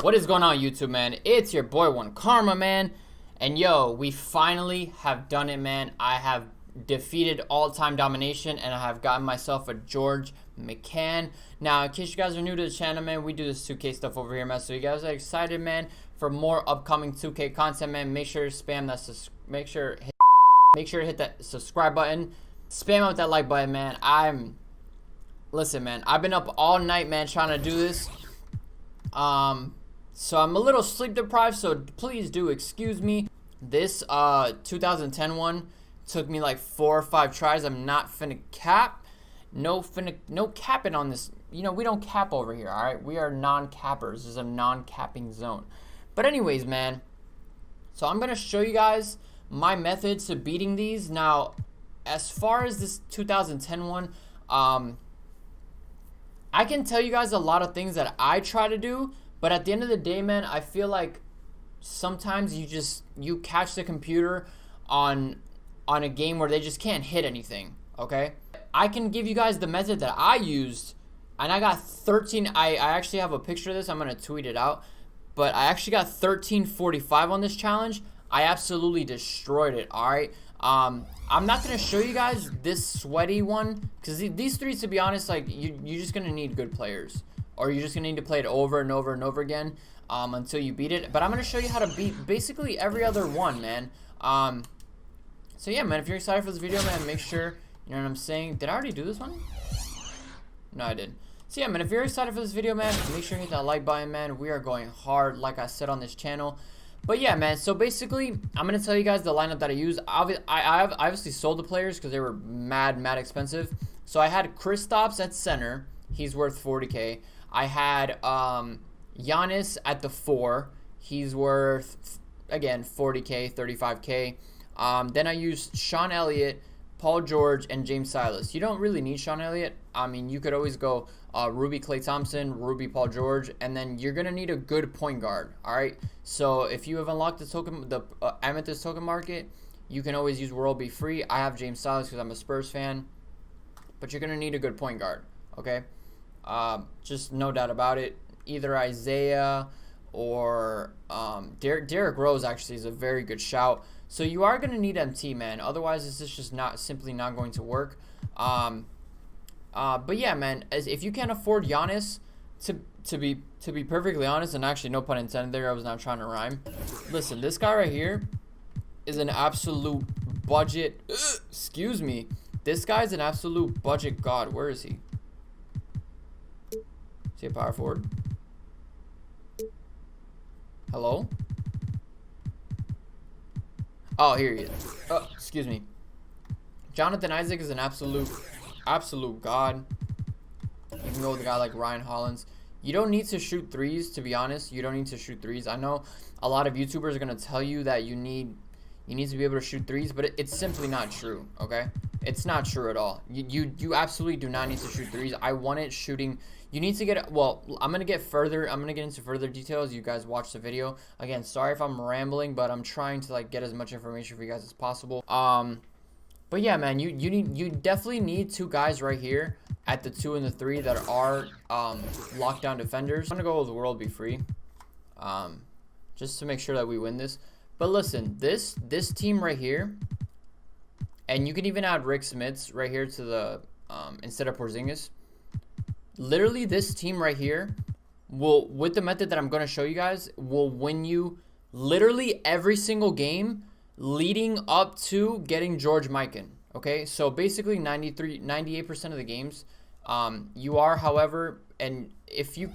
What is going on, YouTube, man? It's your boy One Karma, man. And yo, we finally have done it, man. I have defeated all-time domination, and I have gotten myself a George McCann. Now, in case you guys are new to the channel, man, we do this 2K stuff over here, man. So you guys are excited, man, for more upcoming 2K content, man. Make sure to spam that. Make sure to hit that subscribe button. Spam out that like button, man. Listen, man. I've been up all night, man, trying to do this. So I'm a little sleep deprived, so please do excuse me. This 2010 one took me like 4 or 5 tries. I'm not finna cap. No capping on this. You know, we don't cap over here, alright? We are non-cappers. This is a non-capping zone. But anyways, man, so I'm gonna show you guys my methods to beating these. Now, as far as this 2010 one, I can tell you guys a lot of things that I try to do, but at the end of the day, man, I feel like sometimes you catch the computer on a game where they just can't hit anything, okay? I can give you guys the method that I used, and I got 13. I actually have a picture of this. I'm gonna tweet it out, but I actually got 1345 on this challenge. I absolutely destroyed it. All right. I'm not gonna show you guys this sweaty one because these three, to be honest, like you're just gonna need good players, or you're just gonna need to play it over and over and over again until you beat it. But I'm gonna show you how to beat basically every other one, man. So yeah, man, if you're excited for this video, man, make sure, you know what I'm saying. Did I already do this one? No, I didn't. So yeah, man, if you're excited for this video, man, make sure you hit that like button, man. We are going hard, like I said, on this channel. But yeah, man, so basically, I'm going to tell you guys the lineup that I use. I obviously sold the players because they were mad expensive. So I had Kristaps at center. He's worth 40K. I had Giannis at the 4. He's worth, again, 40K, 35K. Then I used Sean Elliott, Paul George, and James Silas. You don't really need Sean Elliott. I mean, you could always go Ruby Klay Thompson, Ruby Paul George, and then you're gonna need a good point guard. All right. So if you have unlocked the Amethyst token market, you can always use World Be Free. I have James Silas because I'm a Spurs fan, but you're gonna need a good point guard. Okay. Just no doubt about it. Either Isaiah or Derrick Rose actually is a very good shout. So you are gonna need MT, man. Otherwise, this is just simply not going to work. But yeah, man, if you can't afford Giannis, to be perfectly honest, and actually no pun intended there, I was not trying to rhyme. Listen, this guy right here is an absolute budget. Excuse me. This guy's an absolute budget god. Where is he? Is he a power forward? Hello? Oh, here he is. Oh, excuse me. Jonathan Isaac is an absolute god. You can go with a guy like Ryan Hollins. You don't need to shoot threes, to be honest. You don't need to shoot threes. I know a lot of YouTubers are gonna tell you that you need to be able to shoot threes, but it's simply not true. Okay, it's not true at all. You absolutely do not need to shoot threes. I want it shooting. You need to get, well, I'm gonna get into further details. You guys watch the video. Again, sorry if I'm rambling, but I'm trying to like get as much information for you guys as possible. But yeah, man, you definitely need 2 guys right here at the 2 and the 3 that are lockdown defenders. I'm gonna go with World Be Free, just to make sure that we win this. But listen, this team right here, and you can even add Rick Smits right here to the instead of Porzingis. Literally, this team right here will, with the method that I'm gonna show you guys, will win you literally every single game leading up to getting George McCann. Okay, so basically 98% of the games you are, however, and if you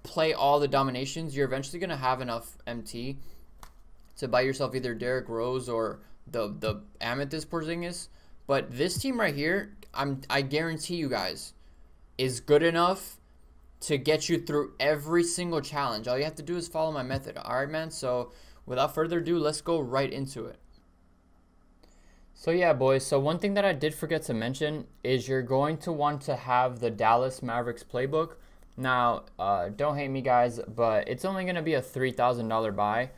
play all the dominations, you're eventually gonna have enough MT to buy yourself either Derrick Rose or the Amethyst Porzingis. But this team right here, I guarantee you guys, is good enough to get you through every single challenge. All you have to do is follow my method. All right, man. So without further ado, let's go right into it. So yeah, boys, so one thing that I did forget to mention is you're going to want to have the Dallas Mavericks playbook. Now, don't hate me, guys, but it's only going to be a $3,000 buy.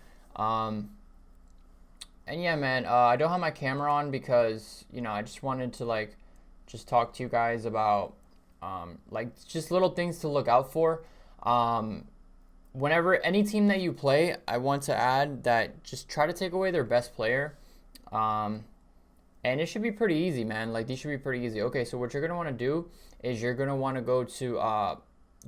And yeah, man, I don't have my camera on because, you know, I just wanted to like just talk to you guys about like just little things to look out for. Whenever any team that you play, I want to add that just try to take away their best player. And it should be pretty easy, man. Like, these should be pretty easy. Okay, so what you're going to want to do is you're going to want to go to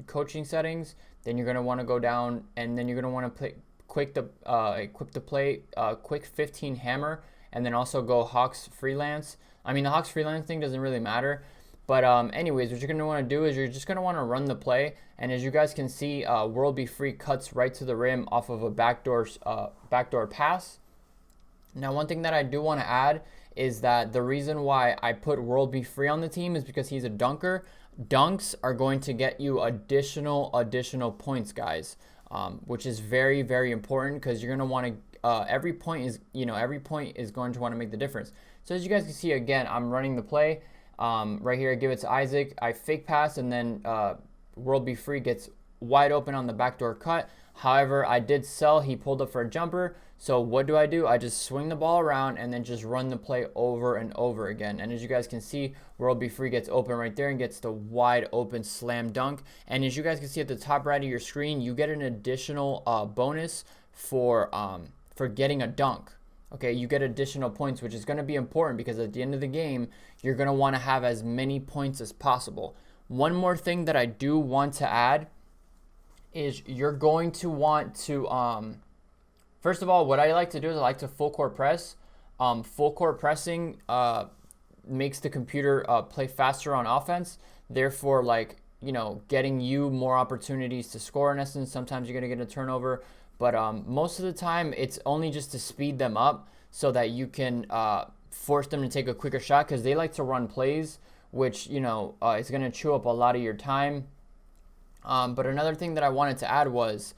coaching settings. Then you're going to want to go down, and then you're going to want to equip the play, quick 15 hammer, and then also go Hawks freelance. I mean, the Hawks freelance thing doesn't really matter. But anyways, what you're going to want to do is you're just going to want to run the play. And as you guys can see, World Be Free cuts right to the rim off of a backdoor pass. Now, one thing that I do want to add is that the reason why I put World Be Free on the team is because he's a dunker. Dunks are going to get you additional points, guys, which is very, very important because you're going to want to every point is going to want to make the difference. So as you guys can see, again, I'm running the play. Right here, I give it to Isaac. I fake pass, and then World Be Free gets wide open on the backdoor cut. However, I did sell. He pulled up for a jumper. So what do? I just swing the ball around and then just run the play over and over again. And as you guys can see, World Be Free gets open right there and gets the wide open slam dunk. And as you guys can see at the top right of your screen, you get an additional bonus for getting a dunk. Okay, you get additional points, which is going to be important because at the end of the game, you're going to want to have as many points as possible. One more thing that I do want to add is you're going to want to, first of all, what I like to do is I like to full court press. Full court pressing makes the computer play faster on offense. Therefore, like, getting you more opportunities to score in essence. Sometimes you're going to get a turnover. But most of the time, it's only just to speed them up so that you can force them to take a quicker shot because they like to run plays, which, is going to chew up a lot of your time. But another thing that I wanted to add was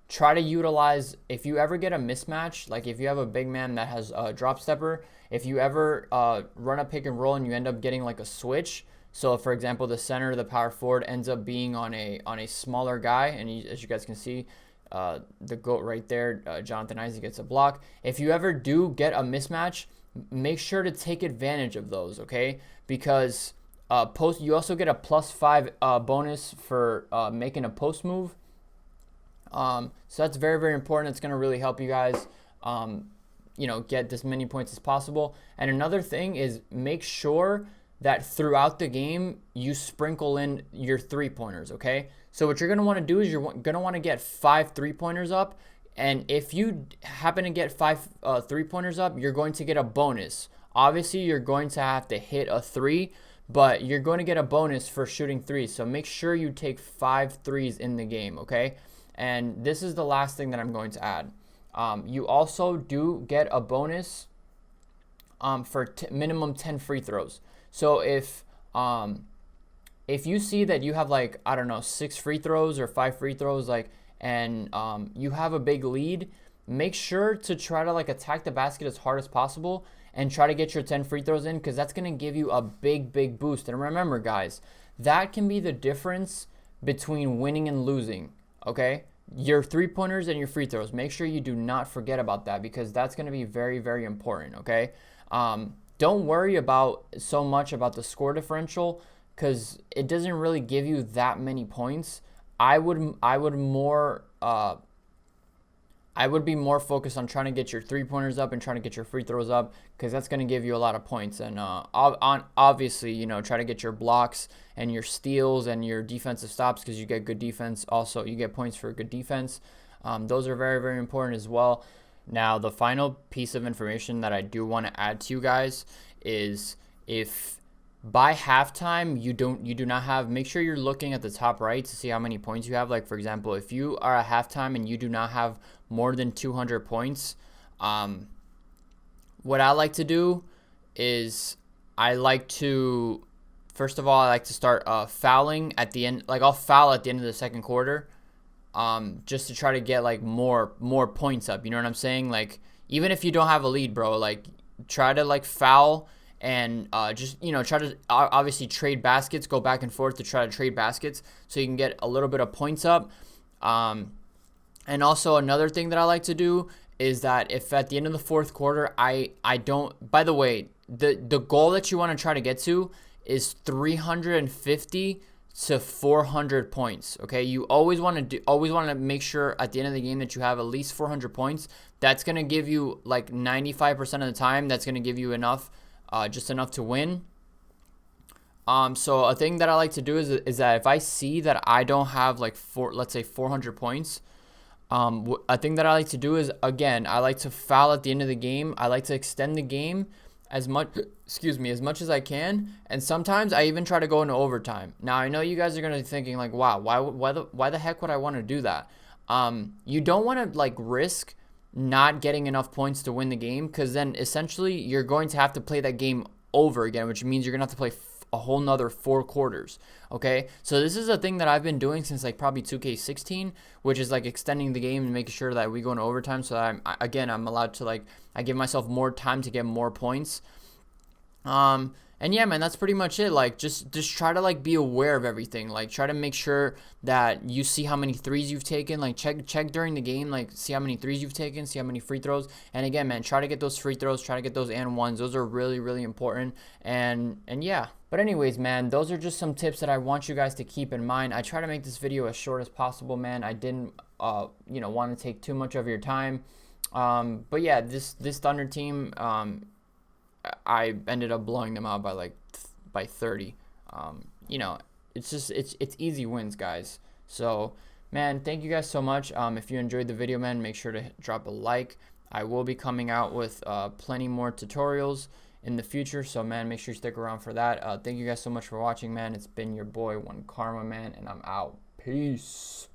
try to utilize, if you ever get a mismatch, like if you have a big man that has a drop stepper, if you ever run a pick and roll and you end up getting like a switch. So, for example, the center, the power forward ends up being on a smaller guy, and as you guys can see, the GOAT right there, Jonathan Isaac gets a block. If you ever do get a mismatch, make sure to take advantage of those, okay? Because you also get a +5 bonus for making a post move. So that's very, very important. It's going to really help you guys, get as many points as possible. And another thing is make sure that throughout the game, you sprinkle in your 3-pointers, okay? So what you're going to want to do is you're going to want to get 5 3-pointers up. And if you happen to get 5 3-pointers up, you're going to get a bonus. Obviously, you're going to have to hit a 3, but you're going to get a bonus for shooting 3s. So make sure you take 5 threes in the game, okay? And this is the last thing that I'm going to add. You also do get a bonus for minimum 10 free throws. So if you see that you have like, I don't know, 6 free throws or 5 free throws, and you have a big lead, make sure to try to attack the basket as hard as possible and try to get your 10 free throws in, because that's going to give you a big boost. And remember, guys, that can be the difference between winning and losing, okay? Your 3-pointers and your free throws. Make sure you do not forget about that, because that's going to be very, very important, okay? Don't worry so much about the score differential, because it doesn't really give you that many points. I would be more focused on trying to get your 3-pointers up and trying to get your free throws up, because that's going to give you a lot of points. And obviously, try to get your blocks and your steals and your defensive stops, because you get good defense. Also, you get points for good defense. Those are very, very important as well. Now, the final piece of information that I do want to add to you guys is, if by halftime you do not have, make sure you're looking at the top right to see how many points you have. Like, for example, if you are at halftime and you do not have more than 200 points, what I like to do is first of all, I like to start fouling at the end. Like, I'll foul at the end of the second quarter, just to try to get more points up. You know what I'm saying? Like, even if you don't have a lead, bro, try to foul and just try to obviously trade baskets, go back and forth to try to trade baskets so you can get a little bit of points up. And also another thing that I like to do is that if at the end of the fourth quarter I don't, by the way, the goal that you want to try to get to is 350 to 400 points. Okay, you always want to make sure at the end of the game that you have at least 400 points. That's gonna give you like 95% of the time. That's gonna give you enough, just enough to win. So a thing that I like to do is that if I see that I don't have like let's say 400 points, a thing that I like to do is, again, I like to foul at the end of the game. I like to extend the game as much, as much as I can, and sometimes I even try to go into overtime. Now I know you guys are gonna be thinking like, wow, why the heck would I want to do that? You don't want to like risk not getting enough points to win the game, because then essentially you're going to have to play that game over again, which means you're gonna have to play a whole nother 4 quarters. Okay, so this is a thing that I've been doing since like probably 2K16, which is like extending the game and making sure that we go into overtime, so that I'm allowed to, like, I give myself more time to get more points. And yeah, man, that's pretty much it. Like, just try to like be aware of everything. Like, try to make sure that you see how many threes you've taken. Like, check during the game. Like, see how many threes you've taken. See how many free throws. And again, man, try to get those free throws. Try to get those and ones. Those are really, really important. And yeah. But anyways, man, those are just some tips that I want you guys to keep in mind. I try to make this video as short as possible, man. I didn't, want to take too much of your time. But yeah, this Thunder team, I ended up blowing them out by 30. It's easy wins, guys. So, man, thank you guys so much. If you enjoyed the video, man, make sure to drop a like. I will be coming out with plenty more tutorials in the future, so man, make sure you stick around for that. Thank you guys so much for watching, man. It's been your boy One Karma, man, and I'm out. Peace.